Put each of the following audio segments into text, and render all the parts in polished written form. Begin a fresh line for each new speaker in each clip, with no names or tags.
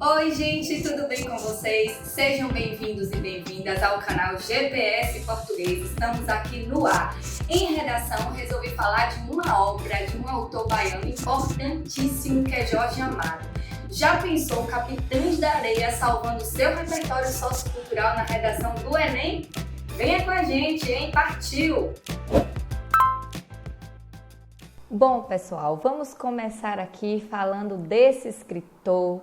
Oi, gente, tudo bem com vocês? Sejam bem-vindos e bem-vindas ao canal GPS Português. Estamos aqui no ar. Em redação, resolvi falar de uma obra de um autor baiano importantíssimo que é Jorge Amado. Já pensou Capitães da Areia salvando seu repertório sociocultural na redação do Enem? Venha com a gente, hein? Partiu!
Bom, pessoal, vamos começar aqui falando desse escritor,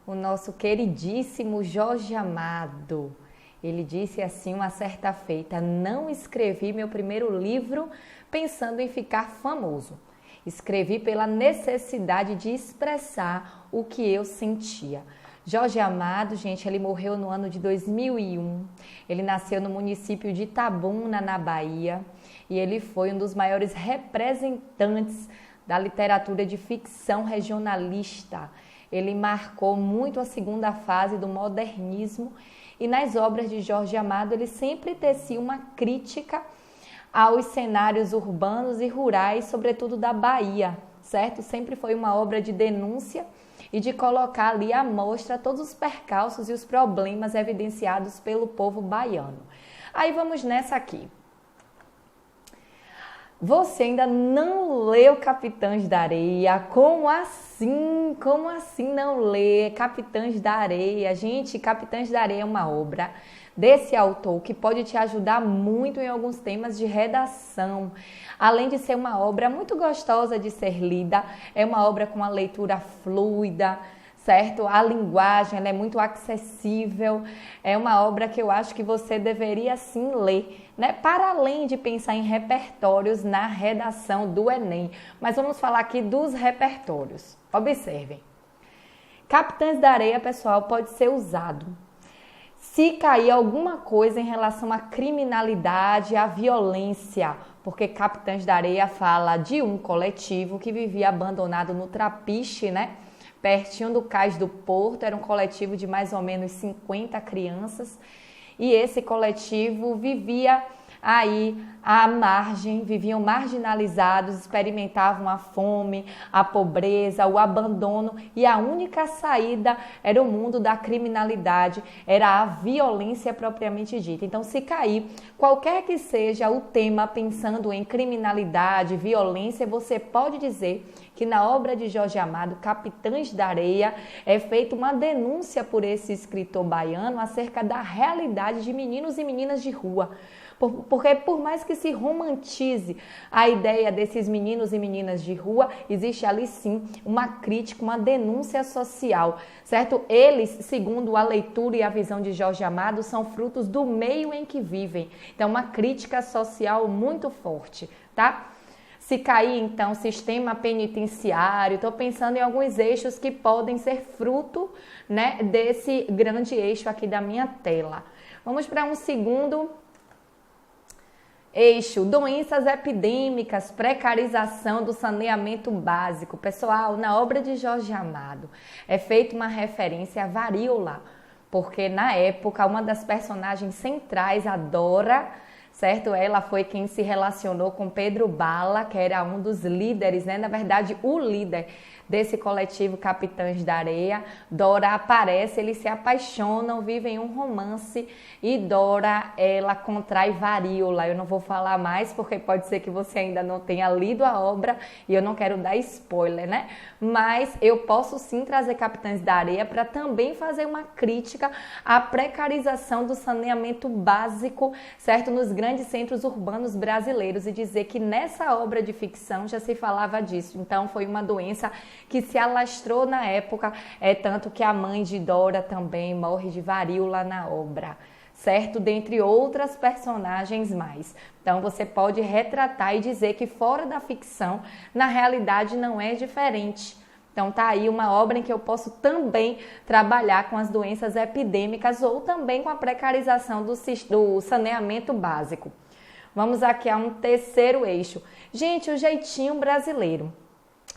o nosso queridíssimo Jorge Amado. Ele disse assim uma certa feita: não escrevi meu primeiro livro pensando em ficar famoso. Escrevi pela necessidade de expressar o que eu sentia. Jorge Amado, gente, ele morreu no ano de 2001. Ele nasceu no município de Itabuna, na Bahia, e ele foi um dos maiores representantes da literatura de ficção regionalista. Ele marcou muito a segunda fase do modernismo e nas obras de Jorge Amado ele sempre tecia uma crítica aos cenários urbanos e rurais, sobretudo da Bahia, certo? Sempre foi uma obra de denúncia e de colocar ali à mostra todos os percalços e os problemas evidenciados pelo povo baiano. Aí vamos nessa aqui. Você ainda não leu Capitães da Areia? Como assim? Como assim não lê Capitães da Areia? Gente, Capitães da Areia é uma obra desse autor que pode te ajudar muito em alguns temas de redação. Além de ser uma obra muito gostosa de ser lida, é uma obra com uma leitura fluida, certo? A linguagem ela é muito acessível, é uma obra que eu acho que você deveria sim ler, né? Para além de pensar em repertórios na redação do Enem. Mas vamos falar aqui dos repertórios. Observem. Capitães da Areia, pessoal, pode ser usado se cair alguma coisa em relação à criminalidade, à violência, porque Capitães da Areia fala de um coletivo que vivia abandonado no Trapiche, né? Pertinho do Cais do Porto, era um coletivo de mais ou menos 50 crianças e esse coletivo vivia aí à margem, viviam marginalizados, experimentavam a fome, a pobreza, o abandono e a única saída era o mundo da criminalidade, era a violência propriamente dita. Então, se cair qualquer que seja o tema pensando em criminalidade, violência, você pode dizer que na obra de Jorge Amado, Capitães da Areia, é feita uma denúncia por esse escritor baiano acerca da realidade de meninos e meninas de rua. Porque por mais que se romantize a ideia desses meninos e meninas de rua, existe ali sim uma crítica, uma denúncia social, certo? Eles, segundo a leitura e a visão de Jorge Amado, são frutos do meio em que vivem. Então, uma crítica social muito forte, tá? Se cair, então, sistema penitenciário, estou pensando em alguns eixos que podem ser fruto, né, desse grande eixo aqui da minha tela. Vamos para um segundo eixo, doenças epidêmicas, precarização do saneamento básico. Pessoal, na obra de Jorge Amado é feita uma referência à varíola, porque na época uma das personagens centrais, a Dora, certo? Ela foi quem se relacionou com Pedro Bala, que era um dos líderes, né? Na verdade, o líder desse coletivo Capitães da Areia. Dora aparece, eles se apaixonam, vivem um romance e Dora, ela contrai varíola. Eu não vou falar mais porque pode ser que você ainda não tenha lido a obra e eu não quero dar spoiler, né? Mas eu posso sim trazer Capitães da Areia para também fazer uma crítica à precarização do saneamento básico, certo? Nos grandes centros urbanos brasileiros e dizer que nessa obra de ficção já se falava disso. Então foi uma doença que se alastrou na época, tanto que a mãe de Dora também morre de varíola na obra, certo? Dentre outras personagens mais. Então você pode retratar e dizer que fora da ficção, na realidade não é diferente. Então tá aí uma obra em que eu posso também trabalhar com as doenças epidêmicas ou também com a precarização do saneamento básico. Vamos aqui a um terceiro eixo. Gente, o jeitinho brasileiro.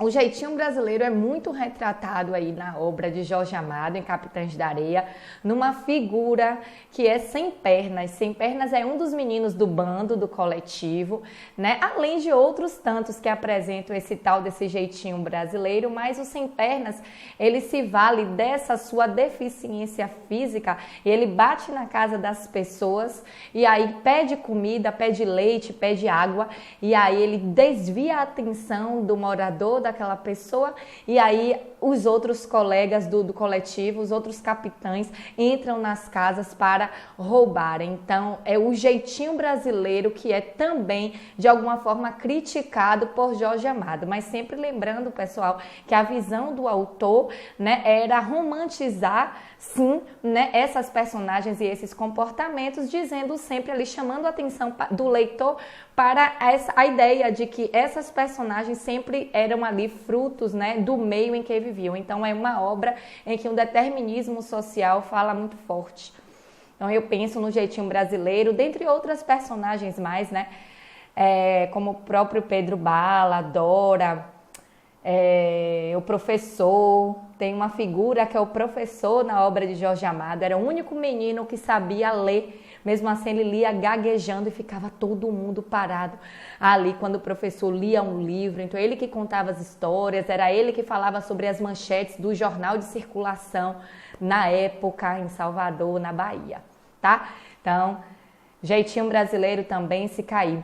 O jeitinho brasileiro é muito retratado aí na obra de Jorge Amado, em Capitães da Areia, numa figura que é Sem Pernas. Sem Pernas é um dos meninos do bando, do coletivo, né? Além de outros tantos que apresentam esse tal desse jeitinho brasileiro, mas o Sem Pernas, ele se vale dessa sua deficiência física e ele bate na casa das pessoas e aí pede comida, pede leite, pede água e aí ele desvia a atenção do morador daquela pessoa e aí os outros colegas do coletivo, os outros capitães entram nas casas para roubarem. Então é o jeitinho brasileiro que é também de alguma forma criticado por Jorge Amado, mas sempre lembrando, pessoal, que a visão do autor, né, era romantizar sim, né, essas personagens e esses comportamentos, dizendo sempre ali, chamando a atenção do leitor para a ideia de que essas personagens sempre eram ali frutos, né, do meio em que viviam. Então é uma obra em que um determinismo social fala muito forte. Então eu penso no jeitinho brasileiro, dentre outras personagens mais, né, como o próprio Pedro Bala, Dora, o professor. Tem uma figura que é o professor na obra de Jorge Amado, era o único menino que sabia ler, mesmo assim ele lia gaguejando e ficava todo mundo parado ali quando o professor lia um livro. Então ele que contava as histórias, era ele que falava sobre as manchetes do jornal de circulação na época em Salvador, na Bahia, tá? Então, jeitinho brasileiro também se cair.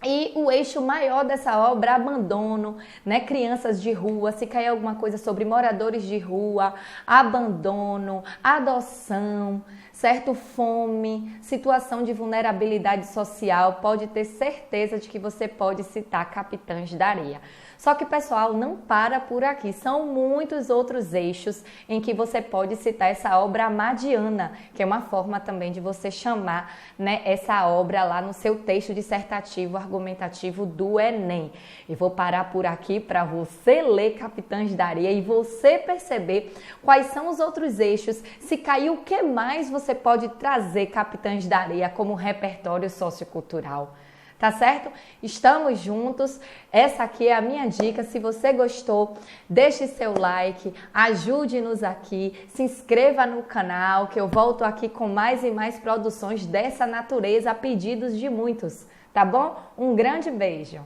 E o eixo maior dessa obra, abandono, né? Crianças de rua, se cair alguma coisa sobre moradores de rua, abandono, adoção, certo? Fome, situação de vulnerabilidade social, pode ter certeza de que você pode citar Capitães da Areia. Só que, pessoal, não para por aqui. São muitos outros eixos em que você pode citar essa obra amadiana, que é uma forma também de você chamar, né, essa obra lá no seu texto dissertativo, argumentativo do Enem. E vou parar por aqui para você ler Capitães da Areia e você perceber quais são os outros eixos. Se cair, o que mais você pode trazer Capitães da Areia como repertório sociocultural. Tá certo? Estamos juntos. Essa aqui é a minha dica. Se você gostou, deixe seu like, ajude-nos aqui, se inscreva no canal que eu volto aqui com mais e mais produções dessa natureza a pedidos de muitos, tá bom? Um grande beijo!